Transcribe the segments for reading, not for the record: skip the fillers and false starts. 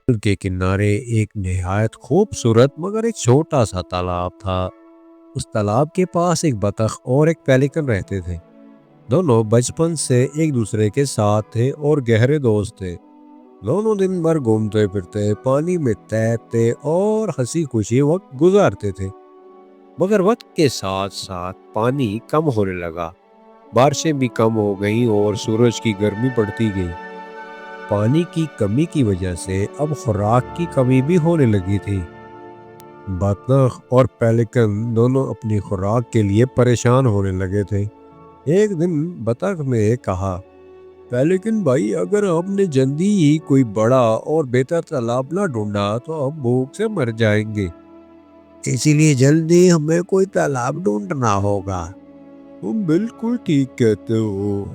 के किनारे एक निहायत खूबसूरत मगर एक छोटा सा तालाब था। उस तालाब के पास एक बतख और एक पेलिकन रहते थे। दोनों बचपन से एक दूसरे के साथ थे और गहरे दोस्त थे। दोनों दिन भर घूमते फिरते, पानी में तैरते और हंसी खुशी वक्त गुजारते थे। मगर वक्त के साथ साथ पानी कम होने लगा, बारिशें भी कम हो गईं और सूरज की गर्मी बढ़ती गई। पानी की कमी की वजह से अब खुराक की कमी भी होने लगी थी। बतख और पेलिकन दोनों अपनी खुराक के लिए परेशान होने लगे थे। एक दिन बतख ने कहा, पेलिकन भाई, अगर हमने जल्दी ही कोई बड़ा और बेहतर तालाब ना ढूंढा तो हम भूख से मर जाएंगे। इसीलिए जल्दी हमें कोई तालाब ढूंढना होगा। तुम बिल्कुल ठीक कहते हो,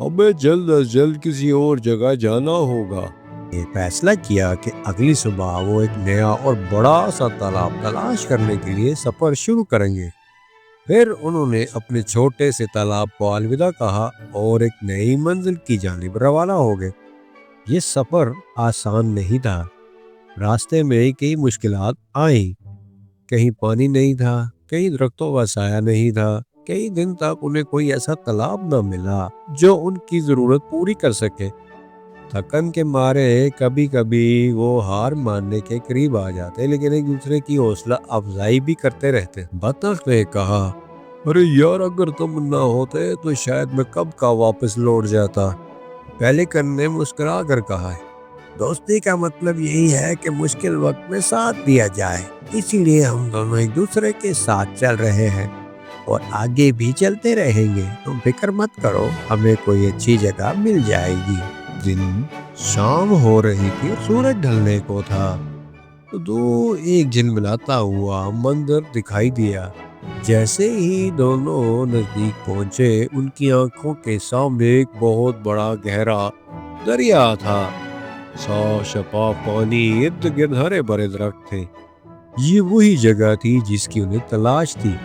हमें जल्द अज जल्द किसी और जगह जाना होगा। ये फैसला किया कि अगली सुबह वो एक नया और बड़ा सा तालाब तलाश करने के लिए सफर शुरू करेंगे। फिर उन्होंने अपने छोटे से तालाब को अलविदा कहा और एक नई मंजिल की जानिब रवाना हो गए। ये सफर आसान नहीं था। रास्ते में कई मुश्किलात आई। कहीं पानी नहीं था, कहीं दरख्तों का साया नहीं था। कई दिन तक उन्हें कोई ऐसा तालाब न मिला जो उनकी जरूरत पूरी कर सके। थकन के मारे कभी कभी वो हार मानने के करीब आ जाते, लेकिन एक दूसरे की हौसला अफजाई भी करते रहते। बतख ने कहा, अरे यार, अगर तुम ना होते तो शायद मैं कब का वापस लौट जाता। पेलिकन ने मुस्कुरा कर कहा, दोस्ती का मतलब यही है कि मुश्किल वक्त में साथ दिया जाए। इसीलिए हम दोनों एक दूसरे के साथ चल रहे हैं और आगे भी चलते रहेंगे। तुम फिक्र मत करो, हमें कोई अच्छी जगह मिल जाएगी। दिन शाम हो रही थी और सूरज ढलने को था। तो दो एक झिलमिलाता हुआ मंजर दिखाई दिया। जैसे ही दोनों नजदीक पहुंचे, उनकी आंखों के सामने एक बहुत बड़ा गहरा दरिया था। साफ शफाफ पानी, इर्द गिर्द हरे भरे दरख्त थे। ये वही जगह थी जिसकी उन्हें तलाश थी।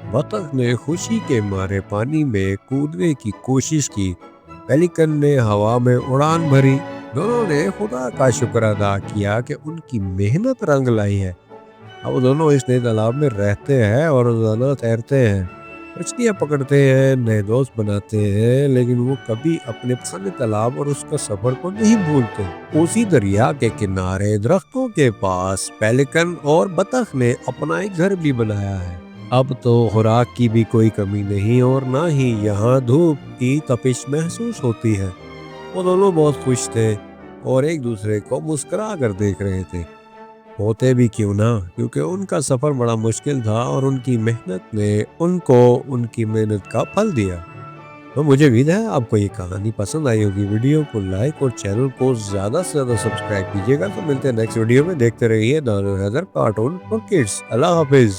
बतख ने खुशी के मारे पानी में कूदने की कोशिश की। पेलिकन ने हवा में उड़ान भरी। दोनों ने खुदा का शुक्र अदा किया कि उनकी मेहनत रंग लाई है। अब दोनों इस नए तालाब में रहते हैं और रोजाना तैरते हैं, मछलियाँ पकड़ते हैं, नए दोस्त बनाते हैं, लेकिन वो कभी अपने पसंद तालाब और उसका सफर को नहीं भूलते। उसी दरिया के किनारे दरख्तों के पास पेलिकन और बतख ने अपना एक घर भी बनाया है। अब तो खुराक की भी कोई कमी नहीं और ना ही यहाँ धूप की तपिश महसूस होती है। वो दोनों बहुत खुश थे और एक दूसरे को मुस्कुरा कर देख रहे थे। होते भी क्यों ना, क्योंकि उनका सफर बड़ा मुश्किल था और उनकी मेहनत ने उनको उनकी मेहनत का फल दिया। तो मुझे उम्मीद है आपको ये कहानी पसंद आई होगी। वीडियो को लाइक और चैनल को ज्यादा से ज्यादा सब्सक्राइब कीजिएगा। तो मिलते हैं नेक्स्ट वीडियो में। देखते रहिए Danish Haider cartoon for kids. अल्लाह हाफिज।